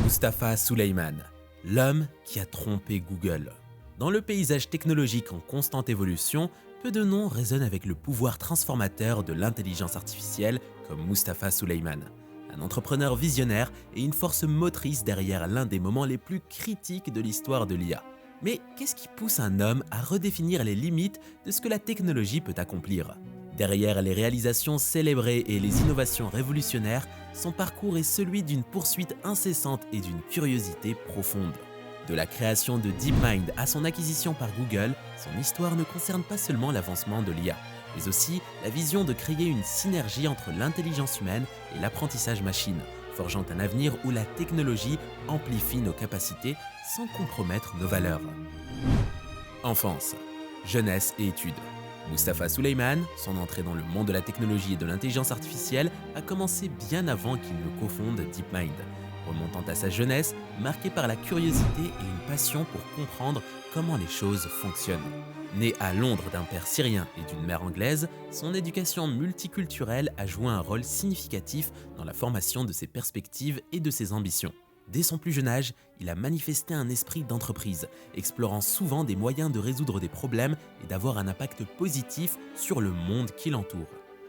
Mustafa Suleyman, l'homme qui a trompé Google. Dans le paysage technologique en constante évolution, peu de noms résonnent avec le pouvoir transformateur de l'intelligence artificielle comme Mustafa Suleyman. Un entrepreneur visionnaire et une force motrice derrière l'un des moments les plus critiques de l'histoire de l'IA. Mais qu'est-ce qui pousse un homme à redéfinir les limites de ce que la technologie peut accomplir ? Derrière les réalisations célébrées et les innovations révolutionnaires, son parcours est celui d'une poursuite incessante et d'une curiosité profonde. De la création de DeepMind à son acquisition par Google, son histoire ne concerne pas seulement l'avancement de l'IA, mais aussi la vision de créer une synergie entre l'intelligence humaine et l'apprentissage machine, forgeant un avenir où la technologie amplifie nos capacités sans compromettre nos valeurs. Enfance, jeunesse et études. Mustafa Suleyman, son entrée dans le monde de la technologie et de l'intelligence artificielle a commencé bien avant qu'il ne cofonde DeepMind, remontant à sa jeunesse, marquée par la curiosité et une passion pour comprendre comment les choses fonctionnent. Né à Londres d'un père syrien et d'une mère anglaise, son éducation multiculturelle a joué un rôle significatif dans la formation de ses perspectives et de ses ambitions. Dès son plus jeune âge, il a manifesté un esprit d'entreprise, explorant souvent des moyens de résoudre des problèmes et d'avoir un impact positif sur le monde qui l'entoure.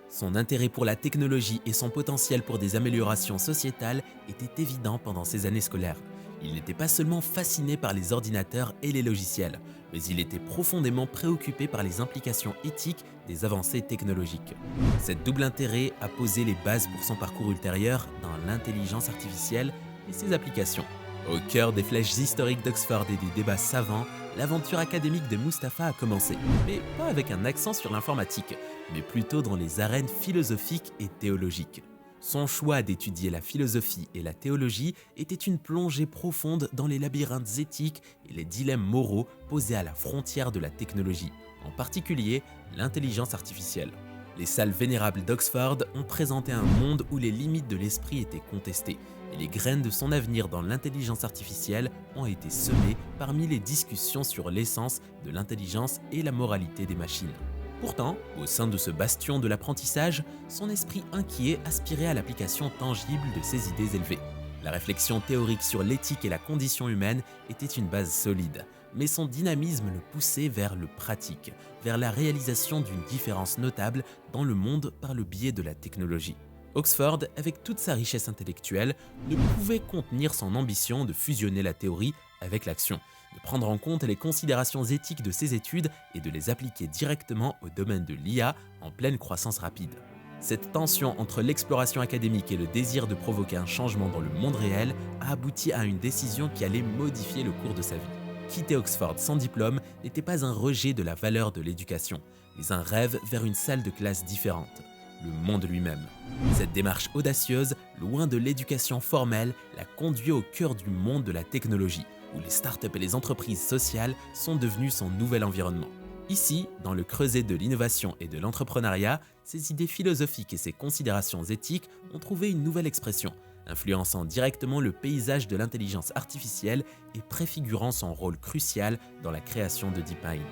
Son intérêt pour la technologie et son potentiel pour des améliorations sociétales étaient évidents pendant ses années scolaires. Il n'était pas seulement fasciné par les ordinateurs et les logiciels, mais il était profondément préoccupé par les implications éthiques des avancées technologiques. Cet double intérêt a posé les bases pour son parcours ultérieur dans l'intelligence artificielle et ses applications. Au cœur des flèches historiques d'Oxford et des débats savants, l'aventure académique de Mustafa a commencé, mais pas avec un accent sur l'informatique, mais plutôt dans les arènes philosophiques et théologiques. Son choix d'étudier la philosophie et la théologie était une plongée profonde dans les labyrinthes éthiques et les dilemmes moraux posés à la frontière de la technologie, en particulier l'intelligence artificielle. Les salles vénérables d'Oxford ont présenté un monde où les limites de l'esprit étaient contestées, et les graines de son avenir dans l'intelligence artificielle ont été semées parmi les discussions sur l'essence de l'intelligence et la moralité des machines. Pourtant, au sein de ce bastion de l'apprentissage, son esprit inquiet aspirait à l'application tangible de ses idées élevées. La réflexion théorique sur l'éthique et la condition humaine était une base solide, mais son dynamisme le poussait vers le pratique, vers la réalisation d'une différence notable dans le monde par le biais de la technologie. Oxford, avec toute sa richesse intellectuelle, ne pouvait contenir son ambition de fusionner la théorie avec l'action, de prendre en compte les considérations éthiques de ses études et de les appliquer directement au domaine de l'IA en pleine croissance rapide. Cette tension entre l'exploration académique et le désir de provoquer un changement dans le monde réel a abouti à une décision qui allait modifier le cours de sa vie. Quitter Oxford sans diplôme n'était pas un rejet de la valeur de l'éducation, mais un rêve vers une salle de classe différente, le monde lui-même. Cette démarche audacieuse, loin de l'éducation formelle, l'a conduit au cœur du monde de la technologie, où les startups et les entreprises sociales sont devenues son nouvel environnement. Ici, dans le creuset de l'innovation et de l'entrepreneuriat, ses idées philosophiques et ses considérations éthiques ont trouvé une nouvelle expression, influençant directement le paysage de l'intelligence artificielle et préfigurant son rôle crucial dans la création de DeepMind.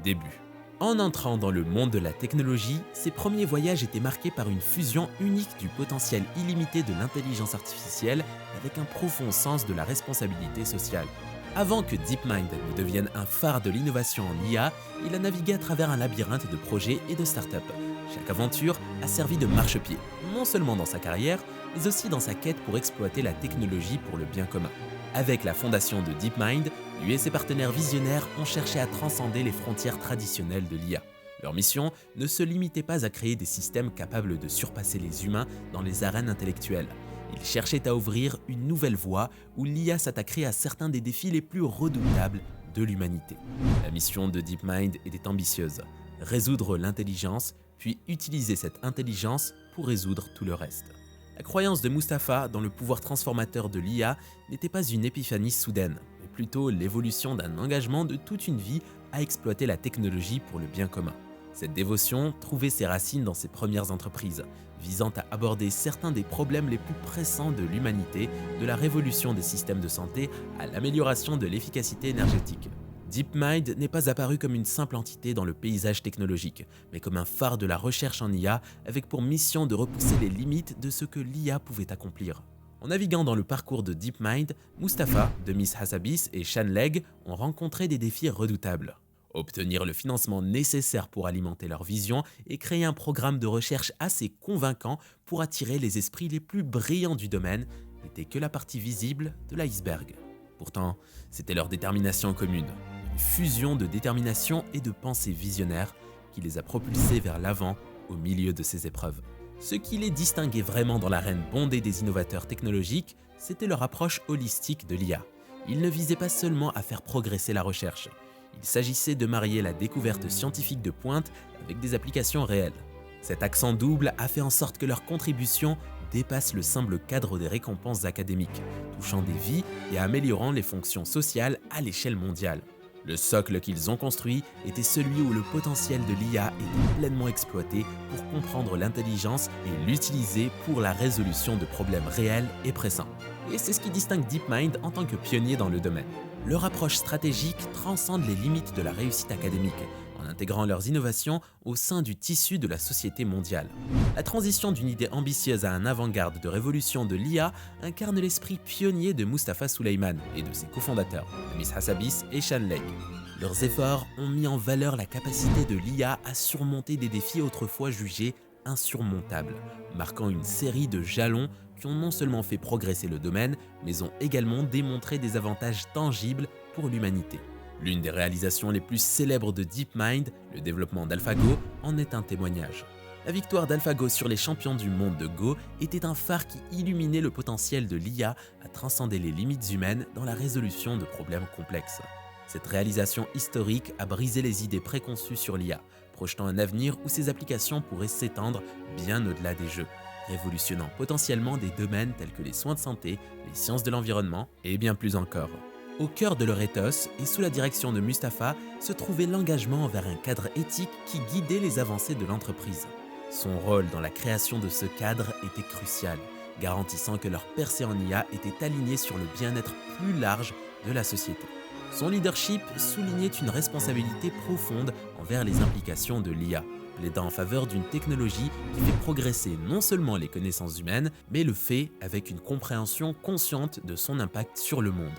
Début. En entrant dans le monde de la technologie, ses premiers voyages étaient marqués par une fusion unique du potentiel illimité de l'intelligence artificielle avec un profond sens de la responsabilité sociale. Avant que DeepMind ne devienne un phare de l'innovation en IA, il a navigué à travers un labyrinthe de projets et de startups. Chaque aventure a servi de marchepied, non seulement dans sa carrière, mais aussi dans sa quête pour exploiter la technologie pour le bien commun. Avec la fondation de DeepMind, lui et ses partenaires visionnaires ont cherché à transcender les frontières traditionnelles de l'IA. Leur mission ne se limitait pas à créer des systèmes capables de surpasser les humains dans les arènes intellectuelles. Ils cherchaient à ouvrir une nouvelle voie où l'IA s'attaquerait à certains des défis les plus redoutables de l'humanité. La mission de DeepMind était ambitieuse, résoudre l'intelligence, puis utiliser cette intelligence pour résoudre tout le reste. La croyance de Mustafa dans le pouvoir transformateur de l'IA n'était pas une épiphanie soudaine, mais plutôt l'évolution d'un engagement de toute une vie à exploiter la technologie pour le bien commun. Cette dévotion trouvait ses racines dans ses premières entreprises, visant à aborder certains des problèmes les plus pressants de l'humanité, de la révolution des systèmes de santé à l'amélioration de l'efficacité énergétique. DeepMind n'est pas apparu comme une simple entité dans le paysage technologique, mais comme un phare de la recherche en IA avec pour mission de repousser les limites de ce que l'IA pouvait accomplir. En naviguant dans le parcours de DeepMind, Mustapha, Demis Hassabis et Shan Leg ont rencontré des défis redoutables. Obtenir le financement nécessaire pour alimenter leur vision et créer un programme de recherche assez convaincant pour attirer les esprits les plus brillants du domaine n'était que la partie visible de l'iceberg. Pourtant, c'était leur détermination commune, une fusion de détermination et de pensée visionnaire qui les a propulsés vers l'avant au milieu de ces épreuves. Ce qui les distinguait vraiment dans l'arène bondée des innovateurs technologiques, c'était leur approche holistique de l'IA. Ils ne visaient pas seulement à faire progresser la recherche, il s'agissait de marier la découverte scientifique de pointe avec des applications réelles. Cet accent double a fait en sorte que leur contribution dépasse le simple cadre des récompenses académiques, touchant des vies et améliorant les fonctions sociales à l'échelle mondiale. Le socle qu'ils ont construit était celui où le potentiel de l'IA était pleinement exploité pour comprendre l'intelligence et l'utiliser pour la résolution de problèmes réels et pressants. Et c'est ce qui distingue DeepMind en tant que pionnier dans le domaine. Leur approche stratégique transcende les limites de la réussite académique, en intégrant leurs innovations au sein du tissu de la société mondiale. La transition d'une idée ambitieuse à un avant-garde de révolution de l'IA incarne l'esprit pionnier de Mustapha Suleyman et de ses cofondateurs, Demis Hassabis et Shan Leg. Leurs efforts ont mis en valeur la capacité de l'IA à surmonter des défis autrefois jugés insurmontables, marquant une série de jalons qui ont non seulement fait progresser le domaine, mais ont également démontré des avantages tangibles pour l'humanité. L'une des réalisations les plus célèbres de DeepMind, le développement d'AlphaGo, en est un témoignage. La victoire d'AlphaGo sur les champions du monde de Go était un phare qui illuminait le potentiel de l'IA à transcender les limites humaines dans la résolution de problèmes complexes. Cette réalisation historique a brisé les idées préconçues sur l'IA, projetant un avenir où ses applications pourraient s'étendre bien au-delà des jeux, révolutionnant potentiellement des domaines tels que les soins de santé, les sciences de l'environnement et bien plus encore. Au cœur de leur ethos et sous la direction de Mustapha se trouvait l'engagement envers un cadre éthique qui guidait les avancées de l'entreprise. Son rôle dans la création de ce cadre était crucial, garantissant que leur percée en IA était alignée sur le bien-être plus large de la société. Son leadership soulignait une responsabilité profonde envers les implications de l'IA, plaidant en faveur d'une technologie qui fait progresser non seulement les connaissances humaines, mais le fait avec une compréhension consciente de son impact sur le monde.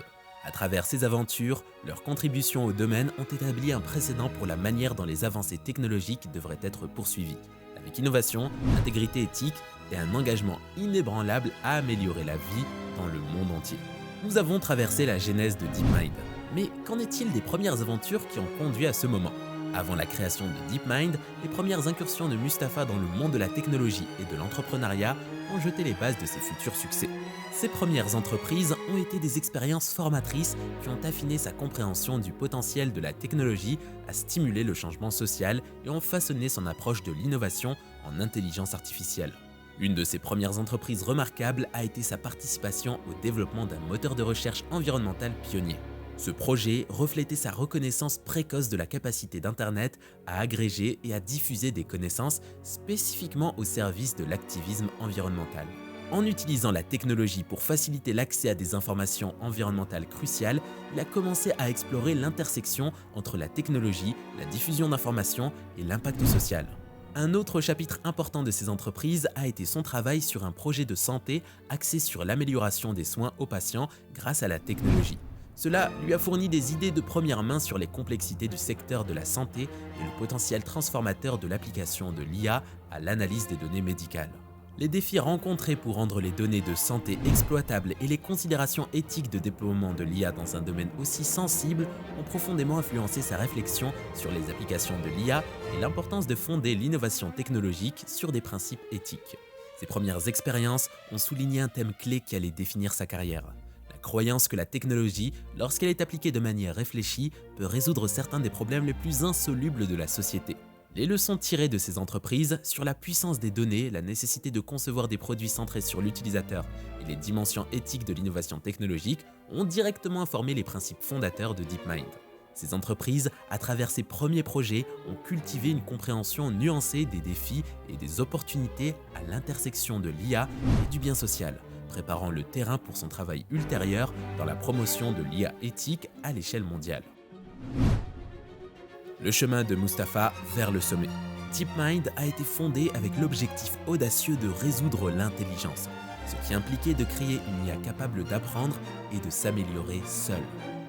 À travers ces aventures, leurs contributions au domaine ont établi un précédent pour la manière dont les avancées technologiques devraient être poursuivies, avec innovation, intégrité éthique et un engagement inébranlable à améliorer la vie dans le monde entier. Nous avons traversé la genèse de DeepMind, mais qu'en est-il des premières aventures qui ont conduit à ce moment ? Avant la création de DeepMind, les premières incursions de Mustapha dans le monde de la technologie et de l'entrepreneuriat ont jeté les bases de ses futurs succès. Ces premières entreprises ont été des expériences formatrices qui ont affiné sa compréhension du potentiel de la technologie à stimuler le changement social et ont façonné son approche de l'innovation en intelligence artificielle. Une de ses premières entreprises remarquables a été sa participation au développement d'un moteur de recherche environnemental pionnier. Ce projet reflétait sa reconnaissance précoce de la capacité d'Internet à agréger et à diffuser des connaissances spécifiquement au service de l'activisme environnemental. En utilisant la technologie pour faciliter l'accès à des informations environnementales cruciales, il a commencé à explorer l'intersection entre la technologie, la diffusion d'informations et l'impact social. Un autre chapitre important de ces entreprises a été son travail sur un projet de santé axé sur l'amélioration des soins aux patients grâce à la technologie. Cela lui a fourni des idées de première main sur les complexités du secteur de la santé et le potentiel transformateur de l'application de l'IA à l'analyse des données médicales. Les défis rencontrés pour rendre les données de santé exploitables et les considérations éthiques de déploiement de l'IA dans un domaine aussi sensible ont profondément influencé sa réflexion sur les applications de l'IA et l'importance de fonder l'innovation technologique sur des principes éthiques. Ses premières expériences ont souligné un thème clé qui allait définir sa carrière. La croyance que la technologie, lorsqu'elle est appliquée de manière réfléchie, peut résoudre certains des problèmes les plus insolubles de la société. Les leçons tirées de ces entreprises sur la puissance des données, la nécessité de concevoir des produits centrés sur l'utilisateur et les dimensions éthiques de l'innovation technologique ont directement informé les principes fondateurs de DeepMind. Ces entreprises, à travers ces premiers projets, ont cultivé une compréhension nuancée des défis et des opportunités à l'intersection de l'IA et du bien social, préparant le terrain pour son travail ultérieur dans la promotion de l'IA éthique à l'échelle mondiale. Le chemin de Mustapha vers le sommet. DeepMind a été fondé avec l'objectif audacieux de résoudre l'intelligence, ce qui impliquait de créer une IA capable d'apprendre et de s'améliorer seule.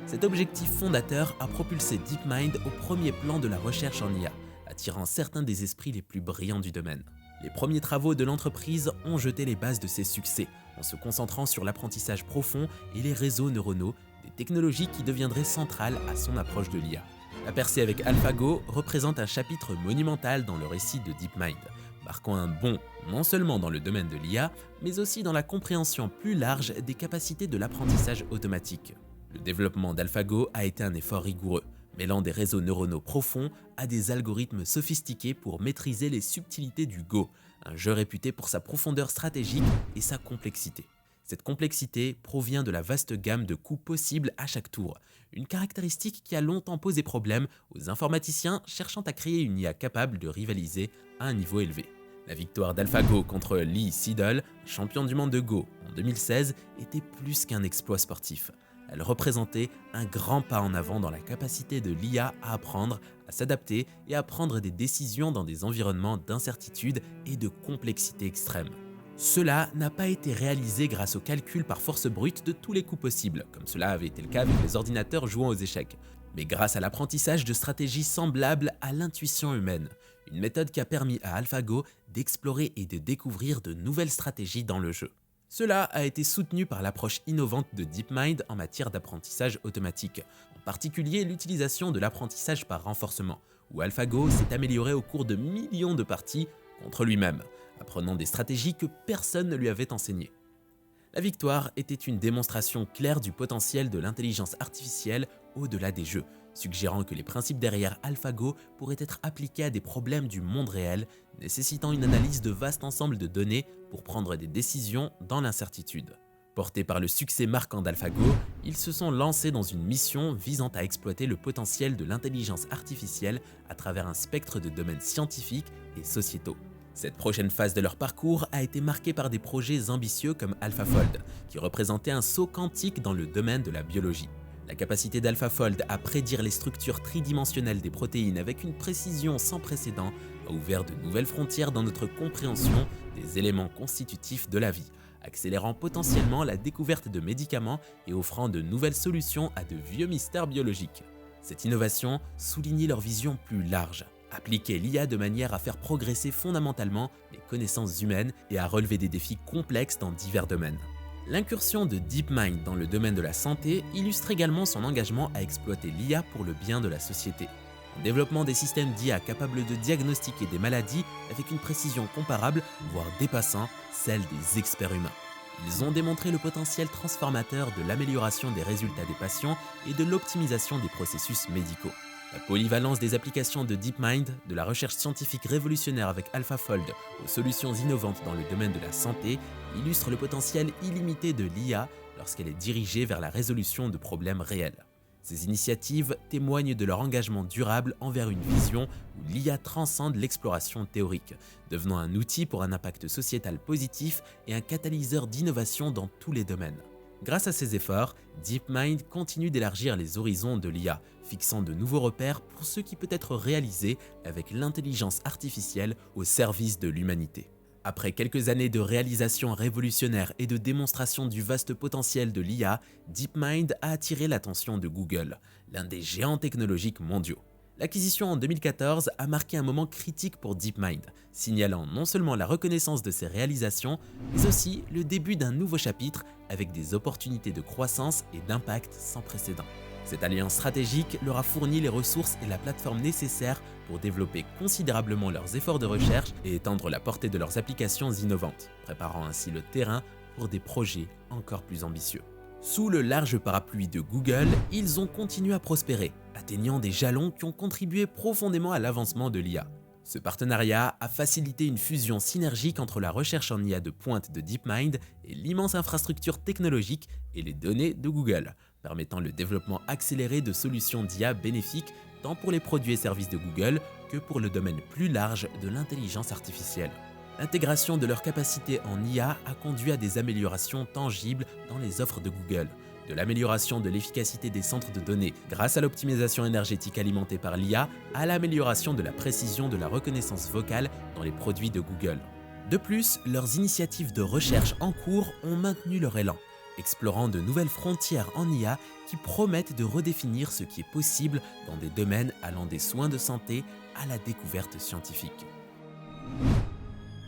Cet objectif fondateur a propulsé DeepMind au premier plan de la recherche en IA, attirant certains des esprits les plus brillants du domaine. Les premiers travaux de l'entreprise ont jeté les bases de ses succès, en se concentrant sur l'apprentissage profond et les réseaux neuronaux, des technologies qui deviendraient centrales à son approche de l'IA. La percée avec AlphaGo représente un chapitre monumental dans le récit de DeepMind, marquant un bond non seulement dans le domaine de l'IA, mais aussi dans la compréhension plus large des capacités de l'apprentissage automatique. Le développement d'AlphaGo a été un effort rigoureux, mêlant des réseaux neuronaux profonds à des algorithmes sophistiqués pour maîtriser les subtilités du Go, un jeu réputé pour sa profondeur stratégique et sa complexité. Cette complexité provient de la vaste gamme de coups possibles à chaque tour, une caractéristique qui a longtemps posé problème aux informaticiens cherchant à créer une IA capable de rivaliser à un niveau élevé. La victoire d'AlphaGo contre Lee Sedol, champion du monde de Go en 2016, était plus qu'un exploit sportif. Elle représentait un grand pas en avant dans la capacité de l'IA à apprendre, à s'adapter et à prendre des décisions dans des environnements d'incertitude et de complexité extrême. Cela n'a pas été réalisé grâce au calcul par force brute de tous les coups possibles, comme cela avait été le cas avec les ordinateurs jouant aux échecs, mais grâce à l'apprentissage de stratégies semblables à l'intuition humaine, une méthode qui a permis à AlphaGo d'explorer et de découvrir de nouvelles stratégies dans le jeu. Cela a été soutenu par l'approche innovante de DeepMind en matière d'apprentissage automatique, en particulier l'utilisation de l'apprentissage par renforcement, où AlphaGo s'est amélioré au cours de millions de parties contre lui-même, apprenant des stratégies que personne ne lui avait enseignées. La victoire était une démonstration claire du potentiel de l'intelligence artificielle au-delà des jeux, suggérant que les principes derrière AlphaGo pourraient être appliqués à des problèmes du monde réel, nécessitant une analyse de vastes ensembles de données pour prendre des décisions dans l'incertitude. Portés par le succès marquant d'AlphaGo, ils se sont lancés dans une mission visant à exploiter le potentiel de l'intelligence artificielle à travers un spectre de domaines scientifiques et sociétaux. Cette prochaine phase de leur parcours a été marquée par des projets ambitieux comme AlphaFold, qui représentait un saut quantique dans le domaine de la biologie. La capacité d'AlphaFold à prédire les structures tridimensionnelles des protéines avec une précision sans précédent a ouvert de nouvelles frontières dans notre compréhension des éléments constitutifs de la vie, accélérant potentiellement la découverte de médicaments et offrant de nouvelles solutions à de vieux mystères biologiques. Cette innovation soulignait leur vision plus large, appliquer l'IA de manière à faire progresser fondamentalement les connaissances humaines et à relever des défis complexes dans divers domaines. L'incursion de DeepMind dans le domaine de la santé illustre également son engagement à exploiter l'IA pour le bien de la société, en développant des systèmes d'IA capables de diagnostiquer des maladies avec une précision comparable, voire dépassant celle des experts humains. Ils ont démontré le potentiel transformateur de l'amélioration des résultats des patients et de l'optimisation des processus médicaux. La polyvalence des applications de DeepMind, de la recherche scientifique révolutionnaire avec AlphaFold aux solutions innovantes dans le domaine de la santé, illustre le potentiel illimité de l'IA lorsqu'elle est dirigée vers la résolution de problèmes réels. Ces initiatives témoignent de leur engagement durable envers une vision où l'IA transcende l'exploration théorique, devenant un outil pour un impact sociétal positif et un catalyseur d'innovation dans tous les domaines. Grâce à ces efforts, DeepMind continue d'élargir les horizons de l'IA, fixant de nouveaux repères pour ce qui peut être réalisé avec l'intelligence artificielle au service de l'humanité. Après quelques années de réalisations révolutionnaires et de démonstration du vaste potentiel de l'IA, DeepMind a attiré l'attention de Google, l'un des géants technologiques mondiaux. L'acquisition en 2014 a marqué un moment critique pour DeepMind, signalant non seulement la reconnaissance de ses réalisations, mais aussi le début d'un nouveau chapitre avec des opportunités de croissance et d'impact sans précédent. Cette alliance stratégique leur a fourni les ressources et la plateforme nécessaires pour développer considérablement leurs efforts de recherche et étendre la portée de leurs applications innovantes, préparant ainsi le terrain pour des projets encore plus ambitieux. Sous le large parapluie de Google, ils ont continué à prospérer, atteignant des jalons qui ont contribué profondément à l'avancement de l'IA. Ce partenariat a facilité une fusion synergique entre la recherche en IA de pointe de DeepMind et l'immense infrastructure technologique et les données de Google, permettant le développement accéléré de solutions d'IA bénéfiques tant pour les produits et services de Google que pour le domaine plus large de l'intelligence artificielle. L'intégration de leurs capacités en IA a conduit à des améliorations tangibles dans les offres de Google, de l'amélioration de l'efficacité des centres de données grâce à l'optimisation énergétique alimentée par l'IA à l'amélioration de la précision de la reconnaissance vocale dans les produits de Google. De plus, leurs initiatives de recherche en cours ont maintenu leur élan, explorant de nouvelles frontières en IA qui promettent de redéfinir ce qui est possible dans des domaines allant des soins de santé à la découverte scientifique.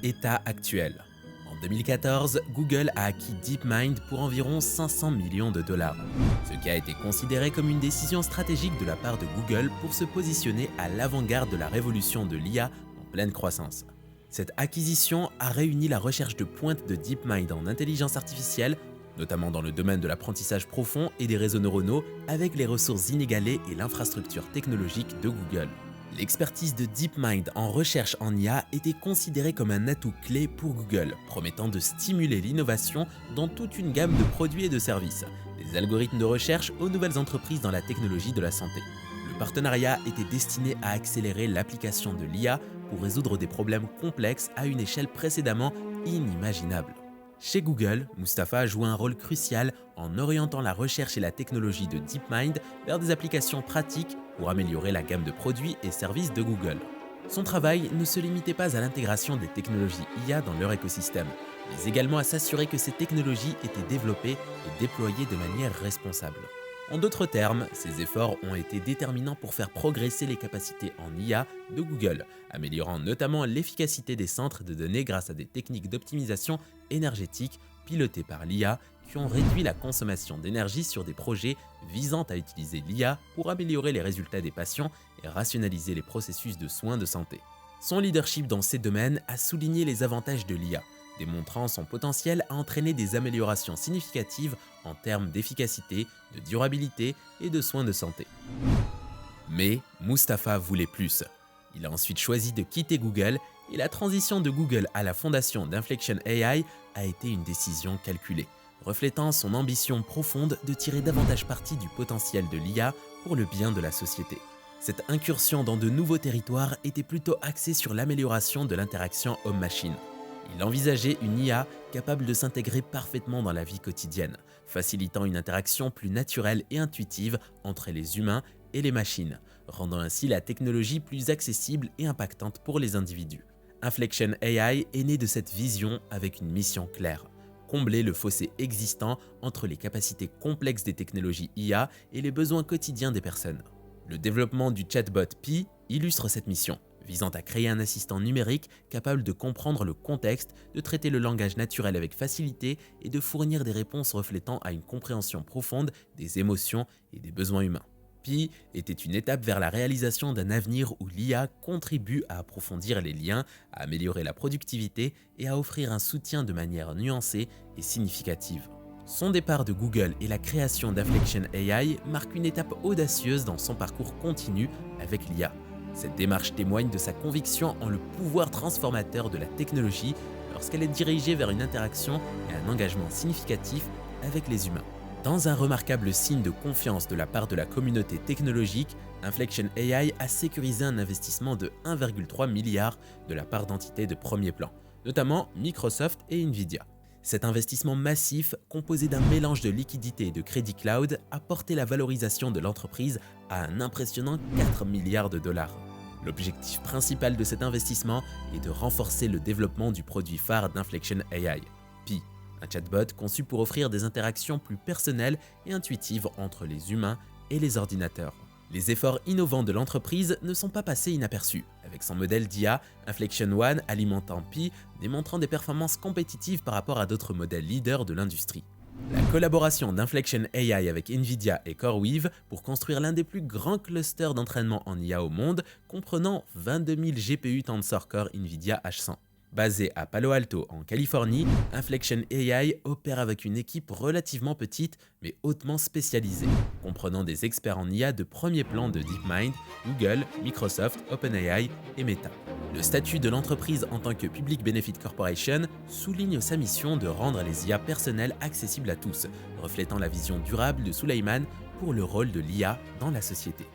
État actuel. En 2014, Google a acquis DeepMind pour environ 500 millions de dollars, ce qui a été considéré comme une décision stratégique de la part de Google pour se positionner à l'avant-garde de la révolution de l'IA en pleine croissance. Cette acquisition a réuni la recherche de pointe de DeepMind en intelligence artificielle, notamment dans le domaine de l'apprentissage profond et des réseaux neuronaux, avec les ressources inégalées et l'infrastructure technologique de Google. L'expertise de DeepMind en recherche en IA était considérée comme un atout clé pour Google, promettant de stimuler l'innovation dans toute une gamme de produits et de services, des algorithmes de recherche aux nouvelles entreprises dans la technologie de la santé. Le partenariat était destiné à accélérer l'application de l'IA pour résoudre des problèmes complexes à une échelle précédemment inimaginable. Chez Google, Mustapha a joué un rôle crucial en orientant la recherche et la technologie de DeepMind vers des applications pratiques pour améliorer la gamme de produits et services de Google. Son travail ne se limitait pas à l'intégration des technologies IA dans leur écosystème, mais également à s'assurer que ces technologies étaient développées et déployées de manière responsable. En d'autres termes, ces efforts ont été déterminants pour faire progresser les capacités en IA de Google, améliorant notamment l'efficacité des centres de données grâce à des techniques d'optimisation énergétique pilotées par l'IA qui ont réduit la consommation d'énergie sur des projets visant à utiliser l'IA pour améliorer les résultats des patients et rationaliser les processus de soins de santé. Son leadership dans ces domaines a souligné les avantages de l'IA, démontrant son potentiel à entraîner des améliorations significatives en termes d'efficacité, de durabilité et de soins de santé. Mais Mustapha voulait plus. Il a ensuite choisi de quitter Google et la transition de Google à la fondation d'Inflection AI a été une décision calculée, reflétant son ambition profonde de tirer davantage parti du potentiel de l'IA pour le bien de la société. Cette incursion dans de nouveaux territoires était plutôt axée sur l'amélioration de l'interaction homme-machine. Il envisageait une IA capable de s'intégrer parfaitement dans la vie quotidienne, facilitant une interaction plus naturelle et intuitive entre les humains et les machines, rendant ainsi la technologie plus accessible et impactante pour les individus. Inflection AI est né de cette vision avec une mission claire: combler le fossé existant entre les capacités complexes des technologies IA et les besoins quotidiens des personnes. Le développement du chatbot Pi illustre cette mission, visant à créer un assistant numérique capable de comprendre le contexte, de traiter le langage naturel avec facilité et de fournir des réponses reflétant à une compréhension profonde des émotions et des besoins humains. Pi était une étape vers la réalisation d'un avenir où l'IA contribue à approfondir les liens, à améliorer la productivité et à offrir un soutien de manière nuancée et significative. Son départ de Google et la création d'Inflection AI marquent une étape audacieuse dans son parcours continu avec l'IA. Cette démarche témoigne de sa conviction en le pouvoir transformateur de la technologie lorsqu'elle est dirigée vers une interaction et un engagement significatif avec les humains. Dans un remarquable signe de confiance de la part de la communauté technologique, Inflection AI a sécurisé un investissement de 1,3 milliard de la part d'entités de premier plan, notamment Microsoft et Nvidia. Cet investissement massif, composé d'un mélange de liquidités et de crédit cloud, a porté la valorisation de l'entreprise à un impressionnant 4 milliards de dollars. L'objectif principal de cet investissement est de renforcer le développement du produit phare d'Inflection AI, Pi, un chatbot conçu pour offrir des interactions plus personnelles et intuitives entre les humains et les ordinateurs. Les efforts innovants de l'entreprise ne sont pas passés inaperçus, avec son modèle d'IA Inflection One alimentant Pi, démontrant des performances compétitives par rapport à d'autres modèles leaders de l'industrie. La collaboration d'Inflection AI avec Nvidia et CoreWeave pour construire l'un des plus grands clusters d'entraînement en IA au monde, comprenant 22 000 GPU Tensor Core Nvidia H100. Basé à Palo Alto, en Californie, Inflection AI opère avec une équipe relativement petite mais hautement spécialisée, comprenant des experts en IA de premier plan de DeepMind, Google, Microsoft, OpenAI et Meta. Le statut de l'entreprise en tant que Public Benefit Corporation souligne sa mission de rendre les IA personnelles accessibles à tous, reflétant la vision durable de Suleyman pour le rôle de l'IA dans la société.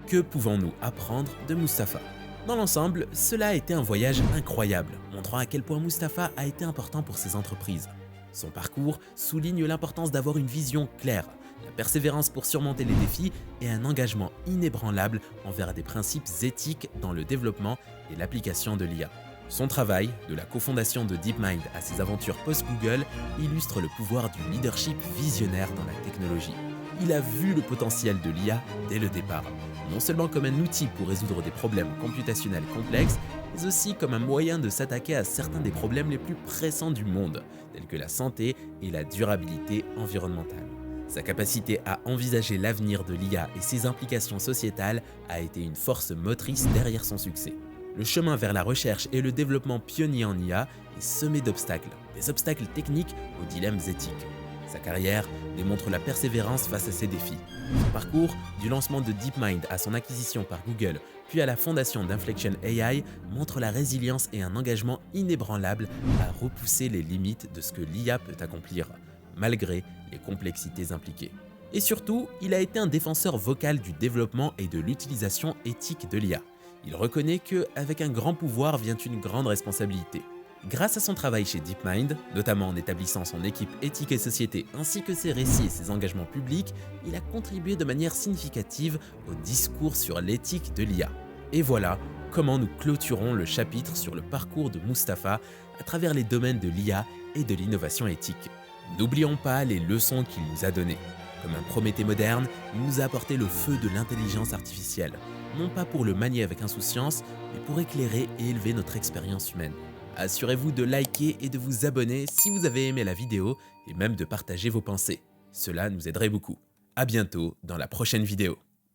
Que pouvons-nous apprendre de Mustapha ? Dans l'ensemble, cela a été un voyage incroyable, montrant à quel point Mustapha a été important pour ces entreprises. Son parcours souligne l'importance d'avoir une vision claire, la persévérance pour surmonter les défis et un engagement inébranlable envers des principes éthiques dans le développement et l'application de l'IA. Son travail, de la cofondation de DeepMind à ses aventures post-Google, illustre le pouvoir du leadership visionnaire dans la technologie. Il a vu le potentiel de l'IA dès le départ, non seulement comme un outil pour résoudre des problèmes computationnels complexes, mais aussi comme un moyen de s'attaquer à certains des problèmes les plus pressants du monde, tels que la santé et la durabilité environnementale. Sa capacité à envisager l'avenir de l'IA et ses implications sociétales a été une force motrice derrière son succès. Le chemin vers la recherche et le développement pionnier en IA est semé d'obstacles, des obstacles techniques aux dilemmes éthiques. Sa carrière démontre la persévérance face à ces défis. Son parcours, du lancement de DeepMind à son acquisition par Google, puis à la fondation d'Inflection AI, montre la résilience et un engagement inébranlable à repousser les limites de ce que l'IA peut accomplir, malgré les complexités impliquées. Et surtout, il a été un défenseur vocal du développement et de l'utilisation éthique de l'IA. Il reconnaît qu'avec un grand pouvoir vient une grande responsabilité. Grâce à son travail chez DeepMind, notamment en établissant son équipe éthique et société ainsi que ses récits et ses engagements publics, il a contribué de manière significative au discours sur l'éthique de l'IA. Et voilà comment nous clôturons le chapitre sur le parcours de Mustapha à travers les domaines de l'IA et de l'innovation éthique. N'oublions pas les leçons qu'il nous a données. Comme un Prométhée moderne, il nous a apporté le feu de l'intelligence artificielle, non pas pour le manier avec insouciance, mais pour éclairer et élever notre expérience humaine. Assurez-vous de liker et de vous abonner si vous avez aimé la vidéo et même de partager vos pensées. Cela nous aiderait beaucoup. À bientôt dans la prochaine vidéo.